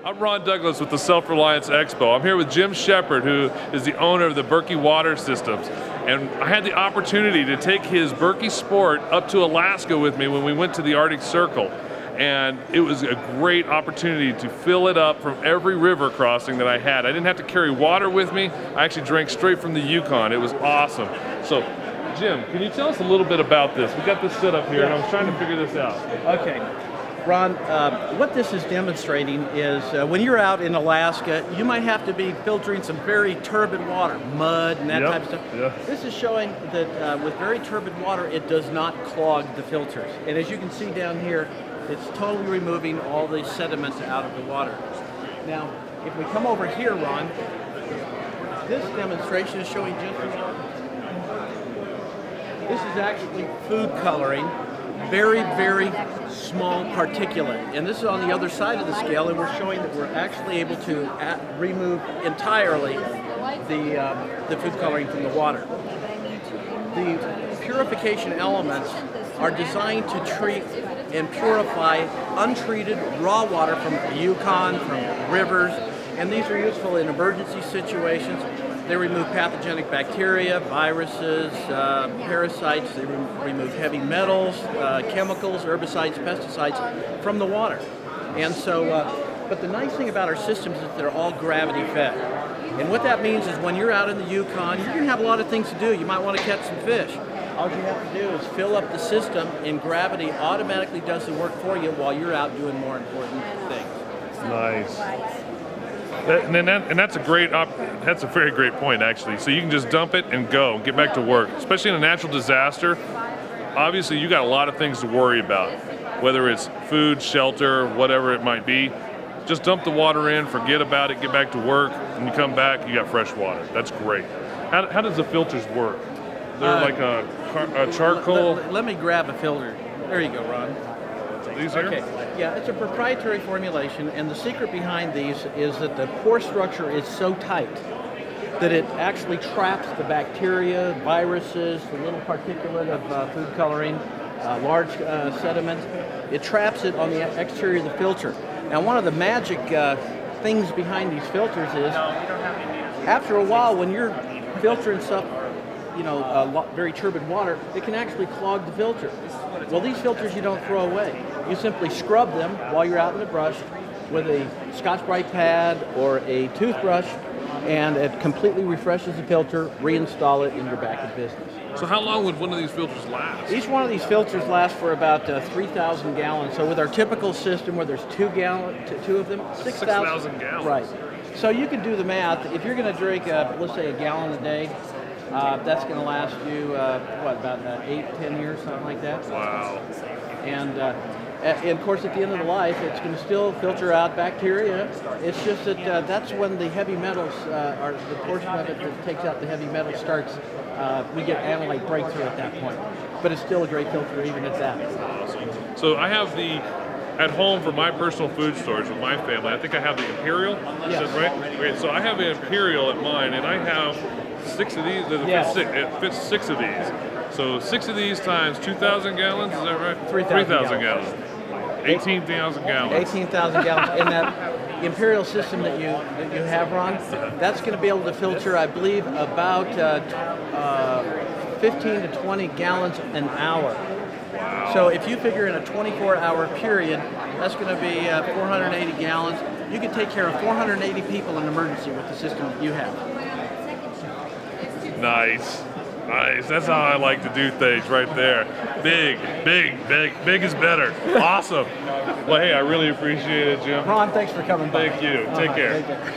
I'm Ron Douglas with the Self-Reliance Expo. I'm here with Jim Shepard, who is the owner of the Berkey water systems. And I had the opportunity to take his Berkey Sport up to Alaska with me when we went to the Arctic Circle. And it was a great opportunity to fill it up from every river crossing that I had. I didn't have to carry water with me. I actually drank straight from the Yukon. It was awesome. So, Jim, can you tell us a little bit about this? We got this set up here, and I was trying to figure this out. Okay. Ron, what this is demonstrating is when you're out in Alaska, you might have to be filtering some very turbid water, mud and that type of stuff. Yep. This is showing that with very turbid water, it does not clog the filters. And as you can see down here, it's totally removing all the sediment out of the water. Now, if we come over here, Ron, this demonstration is showing just this is actually food coloring. Very, very small particulate. And this is on the other side of the scale, and we're showing that we're actually able to remove entirely the food coloring from the water. The purification elements are designed to treat and purify untreated raw water from the Yukon, from rivers, and these are useful in emergency situations. They remove pathogenic bacteria, viruses, parasites. They remove heavy metals, chemicals, herbicides, pesticides from the water. And so, but the nice thing about our systems is they're all gravity fed. And what that means is when you're out in the Yukon, you're going to have a lot of things to do. You might want to catch some fish. All you have to do is fill up the system, and gravity automatically does the work for you while you're out doing more important things. Nice. And that's a very great point, actually. So you can just dump it and go, get back to work. Especially in a natural disaster, obviously you got a lot of things to worry about, whether it's food, shelter, whatever it might be. Just dump the water in, forget about it, get back to work, and you come back, you got fresh water. That's great. How does the filters work? They're like a charcoal? Let me grab a filter. There you go, Ron. These here? Okay. Yeah, it's a proprietary formulation, and the secret behind these is that the pore structure is so tight that it actually traps the bacteria, viruses, the little particulate of food coloring, large sediment. It traps it on the exterior of the filter. Now, one of the magic things behind these filters is, after a while, when you're filtering stuff, very turbid water, it can actually clog the filter. Well, these filters you don't throw away. You simply scrub them while you're out in the brush with a Scotch-Brite pad or a toothbrush, and it completely refreshes the filter. Reinstall it, and you're back in business. So how long would one of these filters last? Each one of these filters lasts for about 3,000 gallons. So with our typical system where there's two of them, 6,000 gallons. Right. So you can do the math. If you're going to drink, let's say, a gallon a day, that's going to last you, about 8-10 years, something like that. Wow. And of course, at the end of the life, it's going to still filter out bacteria. It's just that that's when the heavy metals, are the portion of it that takes out the heavy metals starts, we get analyte breakthrough at that point. But it's still a great filter even at that. Awesome. So I have at home for my personal food storage with my family, I think I have the Imperial. Yes. Is that right? Okay, so I have the Imperial at mine, and I have 6 of these. It fits 6 of these. So 6 of these times 2,000 gallons, is that right? 3,000 gallons. 18,000 gallons. 18,000 gallons. And that Imperial system that you have, Ron, that's going to be able to filter, I believe, about 15 to 20 gallons an hour. Wow. So if you figure in a 24-hour period, that's going to be 480 gallons. You can take care of 480 people in an emergency with the system that you have. Nice. Nice. That's how I like to do things right there. Big is better. Awesome. Well, hey, I really appreciate it, Jim. Ron, thanks for coming by. Thank you. Take care. Take care.